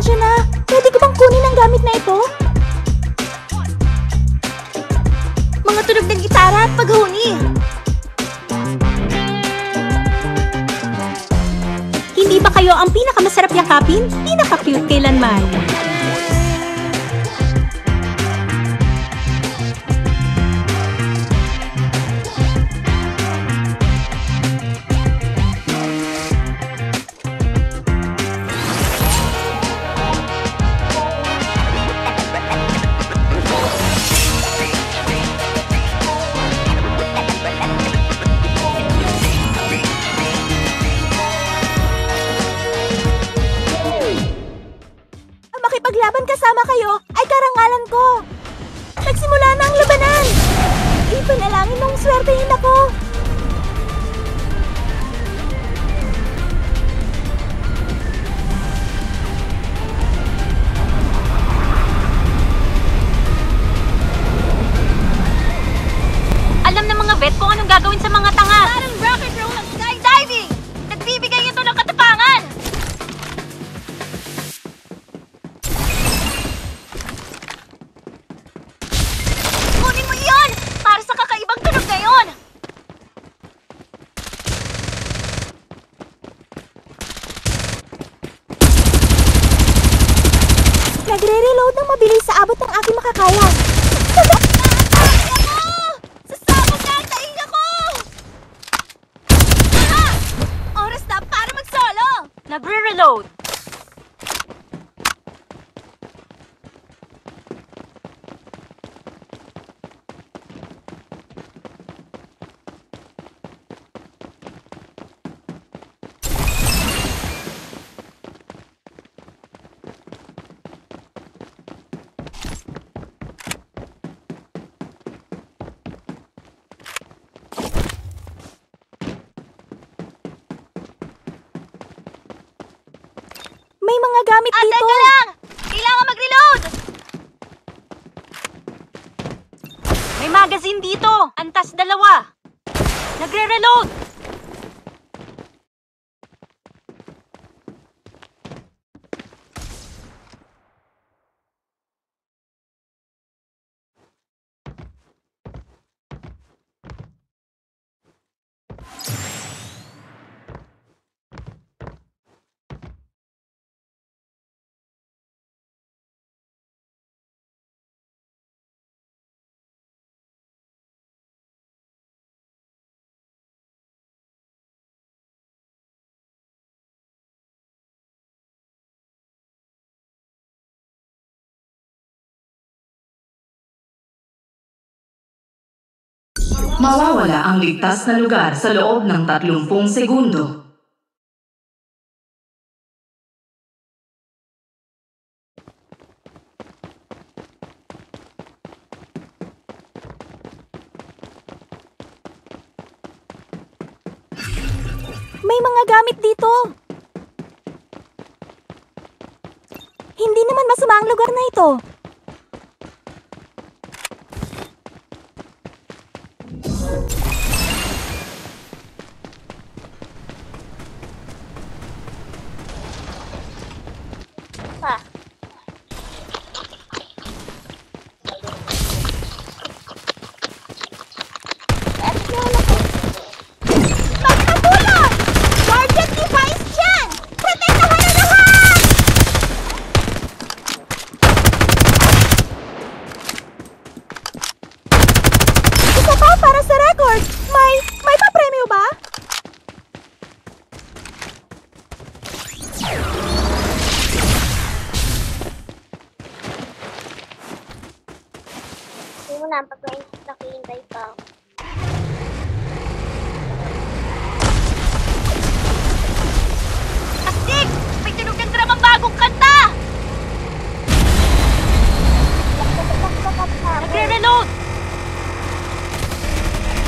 Pasensya na. Pwede ko bang kunin ang gamit na ito? Mga tunog ng gitara at paghuni. Hindi ba kayo ang pinakamasarap yakapin? Pinaka-cute kailanman. Makipaglaban kasama kayo ay karangalan ko. Nagsimula na ang labanan. Ipanalangin mong swertehin ako. Alam ng mga vet kung anong gagawin sa mga tanga. Parang rock and roll ang skydiving. Nagbibigay ito ng katapangan. Nagre-reload ng mabilis sa abot ng aking makakaya. Sasabog na ang tainga ko! Oras na para mag-solo! Nagre-reload! May mga gamit dito. Teka lang! Kailangan mag-reload! May magazine dito. Antas 2. Nagre-reload! Mawawala ang ligtas na lugar sa loob ng 30 segundo. May mga gamit dito. Hindi naman masama ang lugar na ito. Para sa record, may pa-premyo ba? Hindi mo na pag-nakihintay pa. Astig! May tunog ng drum ang bagong kanta! Nagre-reload!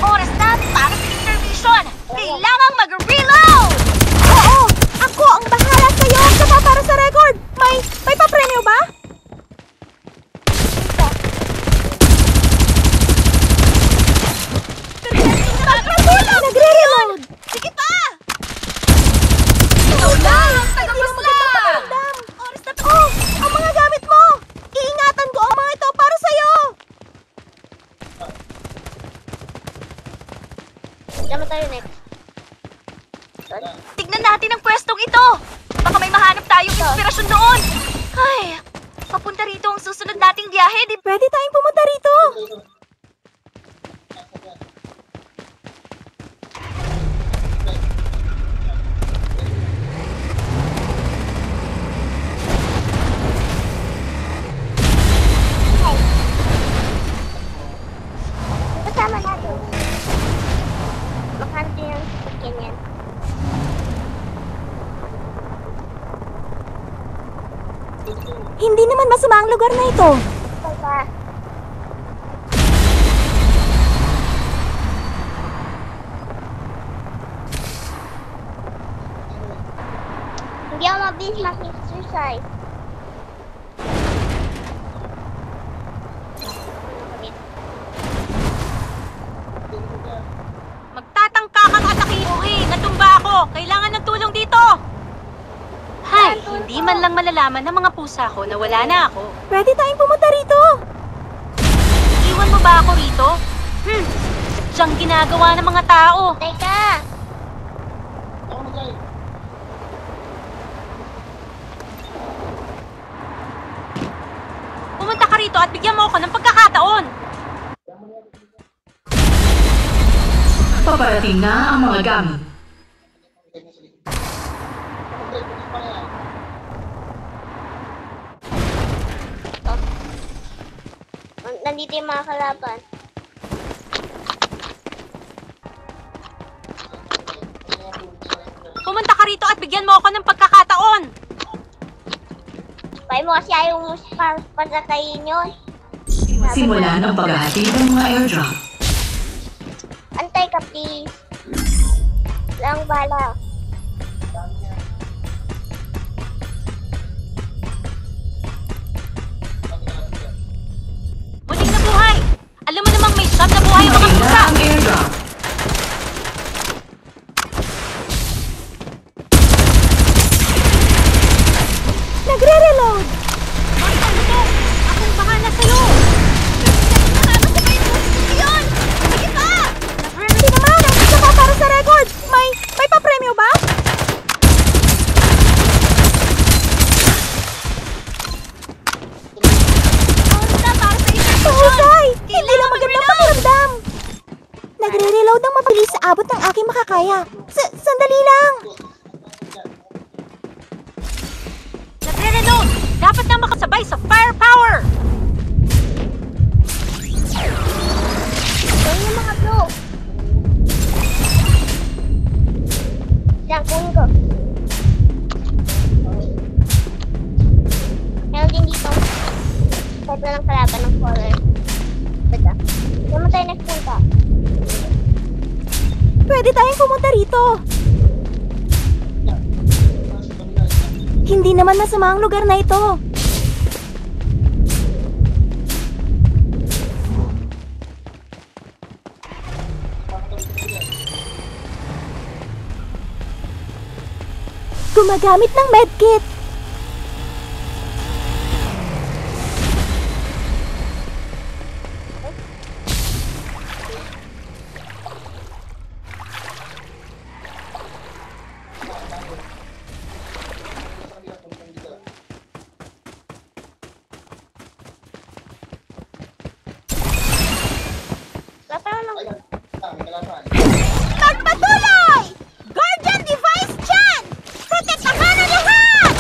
Oras na para sa intermission! Kailangang mag-reload! Oo! Ako ang bahala sa'yo! Saka para sa record! May pa-premyo ba? Nagre-reload! Sige pa! Ikaw lang! Taga-mas lang! doon! Ay, papunta rito ang susunod nating biyahe. Pwede tayong pumunta rito. Kasama natin. Makante yung sasakyan yan. Hindi naman masama ang lugar na ito. Baba. Hindi ako mabilis mag-exercise. Magtatangka kang atakin. Okay, natumba ako. Kailangan ng tulong dito. Hay, hindi man lang malalaman ng mga pusa ko na wala na ako. Pwede tayong pumunta rito. Iwan mo ba ako rito? Sadyang ginagawa ng mga tao. Teka! Pumunta ka rito at bigyan mo ako ng pagkakataon. Paparating na ang mga gamit. Nandito yung mga kalaban. Pumunta ka rito at bigyan mo ako ng pagkakataon. Kaya mo kasi ayaw mo pasakayin yun. Simulan ang paghahatid ng mga airdrop. Antay ka, please. Lang bala. Muling nabuhay. Alam mo namang may siyam na buhay ang mga Dumating pusa. na ang airdrop. Nagre-reload. Bakit ano to? Akong bahala sa'yo. Nakakasabay mo yun. Sige pa. Hindi naman. Ang isa pa para sa record. May papremyo ba? Mahusay! Hindi lang maganda pakiramdam! Nagre-reload ng mabilis sa abot ng aking makakaya. Sandali lang! Nagre-reload! Dapat na makasabay sa firepower! Yan yung mga blue. Diyan, kunin ko. Meron din dito. Kahit walang kalaban ng color. Basta. Diyan mo tayo nagpunta. Pwede tayong pumunta rito. Hindi naman masama ang lugar na ito. Gumagamit ng medkit. Magpatuloy! Guardian device dyan! Protektahan ang lahat!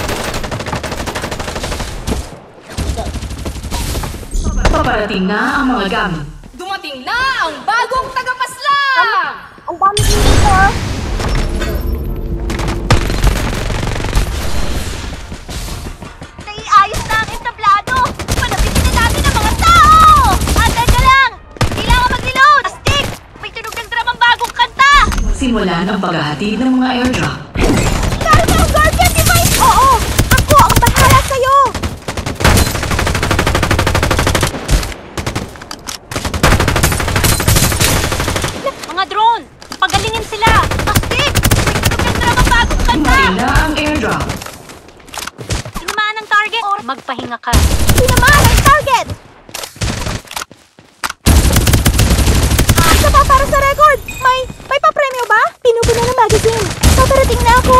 Paparating na ang mga gamit. Dumating na ang bagong tagapasla! Ang dami din dito. Naiayos na ang entablado! Panabitin na natin ang mga tao! Teka lang! Kailangan mag-reload! Astig! May tunog ng dramang bagong kanta! Simulan ang paghahatid ng mga airdrop. Meron ang guardian device! Oo! Ako ang bahala sa'yo! Mga drone! Pagalingin sila! Astig! May tunog ng dramang bagong kanta! Dumating na ang airdrop. Tinamaan ang target! Magpahinga ka! Tinamaan ang target! Isa pa para sa record! May papremyo ba? Pinupuno ng magazine! Paparating na ako!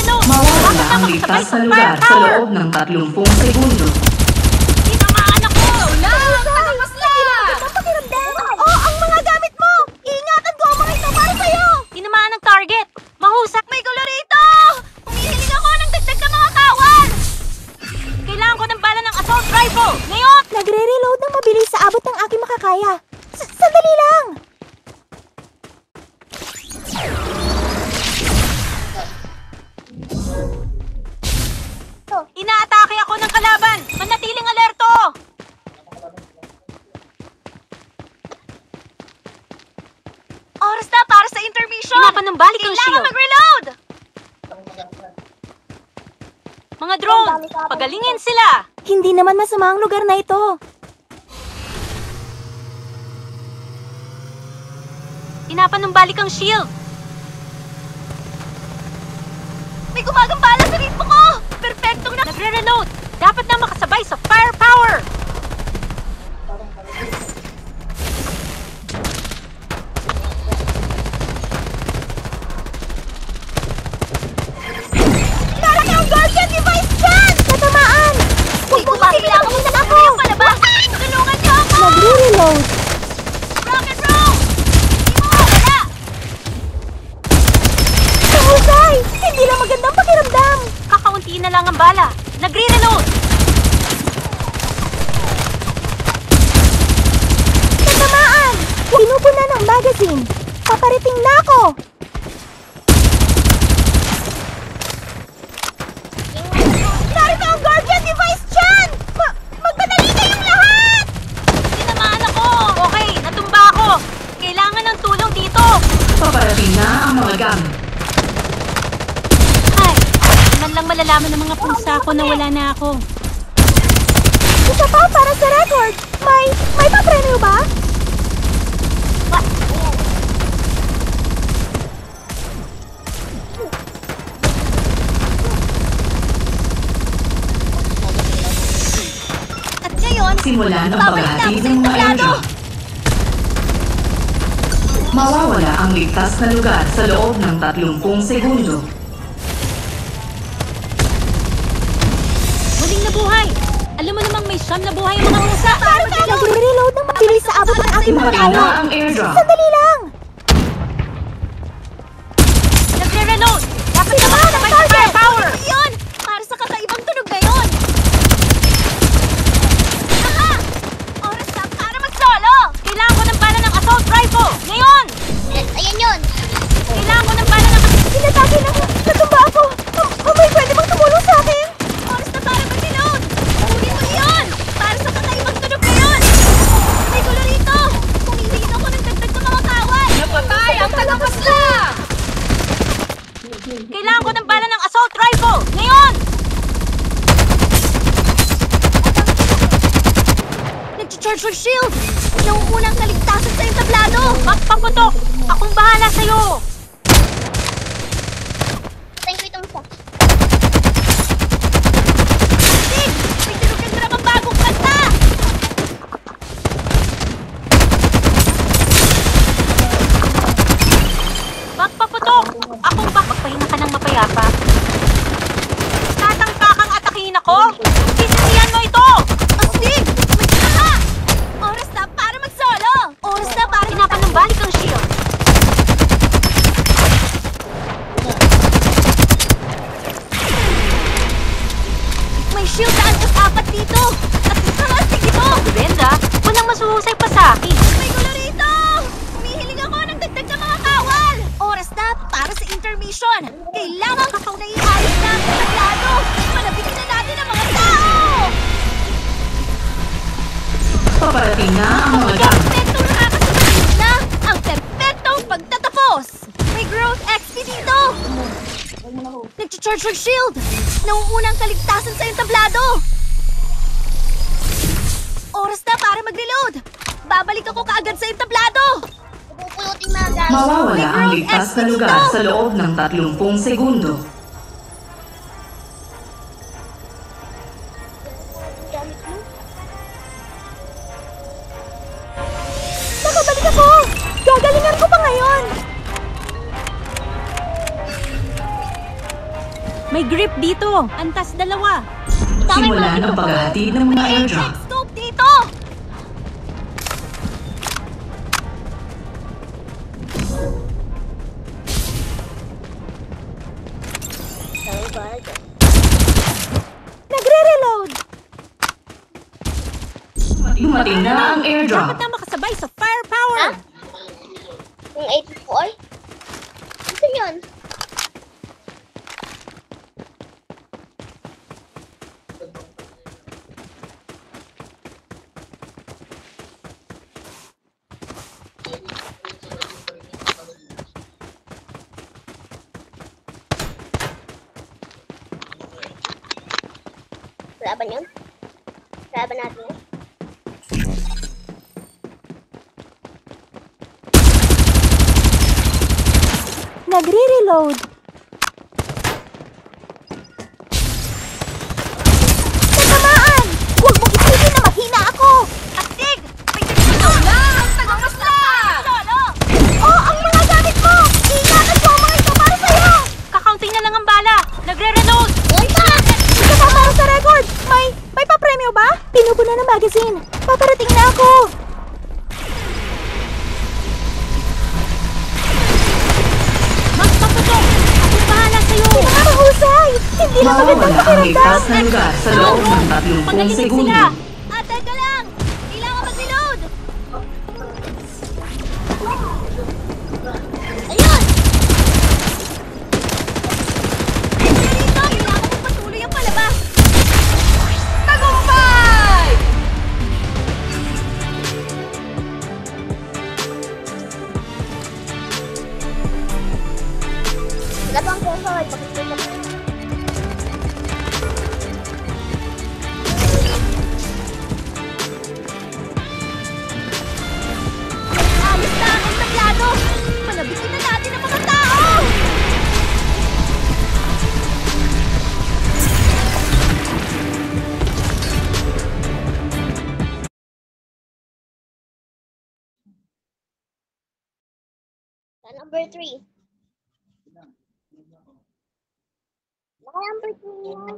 Nagre-reload! Mawawala ang ligtas na lugar sa loob ng 30 segundo. Tinamaan ako! Na ang tagapaslang! Oh, ang mga gamit mo! Iingatan ko ang mga ito para sa'yo! Tinamaan ng target! Mahusap! May gulo rito! Humihiling ako ng dagdag na mga kawan! Kailangan ko ng bala ng assault rifle! Ngayon! Nagre-reload ng mabilis sa abot ng aking makakaya. Sandali lang! Inaatake ako ng kalaban! Manatiling alerto! Oras na para sa intermission! Pinapanumbalik ang shield! Kailangan mag-reload! Mga drone, pagalingin sila! Hindi naman masama ang lugar na ito. Pinapanumbalik ang shield! May gumagambala sa ritmo ko! Perfectong na... Nagre-reload! Dapat na makasabay sa firepower! Darating ang Guardian Device dyan! Natamaan! Huwag mo kailangan mo na ako! Palabas! Tulungan niyo ako! Nagre-reload. Rock and roll! Hindi mo wala! Mahusay! Hindi lang magandang pakiramdam. Kakaunti na lang ang bala. Nagre-reload! Natamaan! Pinupuna ng magazine. Paparating na ako. Narito ang Guardian Device dyan! Magpadali kayong lahat! Tinamaan ako! Okay, natumba ako. Kailangan ng tulong dito. Paparating na ang mga gamit. Ay, man lang malalaman ng mga pusa ko na wala na ako. Isa pa para sa record. May papremyo ba? At ngayon, Simulan ang babalik na paghahatid ako sa ng mga entablado. airdrop. Mawawala ang ligtas na lugar sa loob ng 30 segundo. Muling nabuhay! Alam mo namang may siyam na buhay ang mga pusa. Nagre-reload ng mabilis sa abot ng aking Dumating makakaya. na ang airdrop. Sandali lang! Nagre-reload! Dapat na makasabay sa firepower! Yun! Para sa kakaibang tunog na yun! Aha! Oras na para mag-solo! Kailangan ko ng bala ng assault rifle! Ngayon! Ayan yun! Kailangan ko ng bala ng... Sinatake na! Natumba ako! May pwede bang tumulong sa akin? Oras na para mag-reload! Kunin mo yun! Para sa kakaibang tunog na yun! May gulo rito! Humihingin ako ng dagdag ng mga kawan! Napatay ang tagapaslang! Kailangan ko ng bala ng assault rifle! Ngayon! Nag-charge your shield! Nauunang kaligtasan sa entablado! Magpaputok! Akong bahala sa'yo! Thank you itong isa. Sig! May tinugan ka namang bagong kanta! Magpaputok! Akong magpahinga ka ng mapayapa. Tatangka kang atakihin ako? Sisisihan mo ito! Astig! May ka! Oras na para mag-solo! Oras na para pinapanumbalik ang shield! May shield na antas-apat dito! At isang astig ito! Brenda, walang masuhusay pa sa akin. May gulo rito! Humihiling ako ng dagdag na mga kawal! Oras na para sa intermission! Kailangan kakaw na iayos na ang tablado! Manabitin na natin ang mga tao! Paparating na ang mga gamit. Perpektong nakakasunod na ang perpektong pagtatapos! May growth XP dito! Nag-charge your shield! Nauunang kaligtasan sa entablado! Oras na para mag-reload! Babalik ako kaagad sa entablado! Pupulutin mga gamit. Mawawala ang ligtas na lugar sa loob ng 30 segundo. Nakabalik ako! Gagalingan ko pa ngayon! May grip dito. Antas dalawa. Simulan ang paghahatid ng mga airdrop. Scope dito! Tawag ba? Nagre-reload! Dumating na ang airdrop. Dapat na makasabay sa firepower! Ha? Yung 84? Ito yun. Laban yun? Laban natin yun? Nagre-reload! Natamaan! Huwag mong isipin na mahina ako! Astig! May Ikaw na ang tagapaslang! Oh, ang mga gamit mo! Iingatan ko ang mga ito para sa'yo! Kakaunting na lang ang bala! Nagre-reload! Yun pa! Ito pa para sa record! May pa-premyo ba? Pinupuno na magazine! Paparating na ako! Magpaputok! Ako bahala sa'yo! Pinakahusay! Hindi na magandang Mawawala ang ligtas pakiramdam! na lugar sa loob ng 30 Pagaling segundo. sila! Teka lang! Kailangan mag-reload! Ayun! Dito! Kailangan magpatuloy ang palabas! Tagumpay! Wala pang forward. Pakikita ko. Alis na ang taglado! Palabitin na natin ang mga tao! Sa number 3. Baka number 2 yan.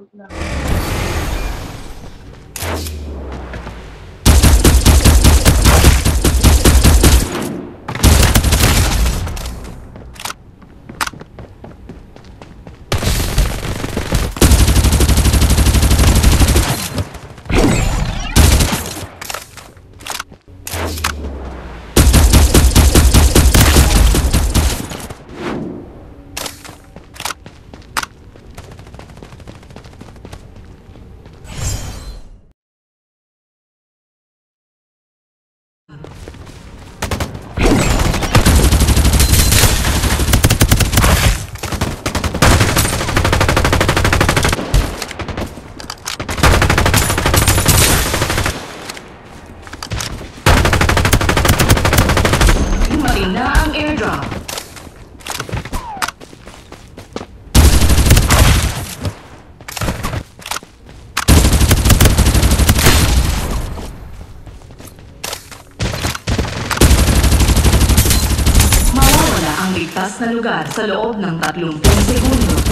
Dumating na ang airdrop. Mawawala ang ligtas na lugar sa loob ng 30 segundo.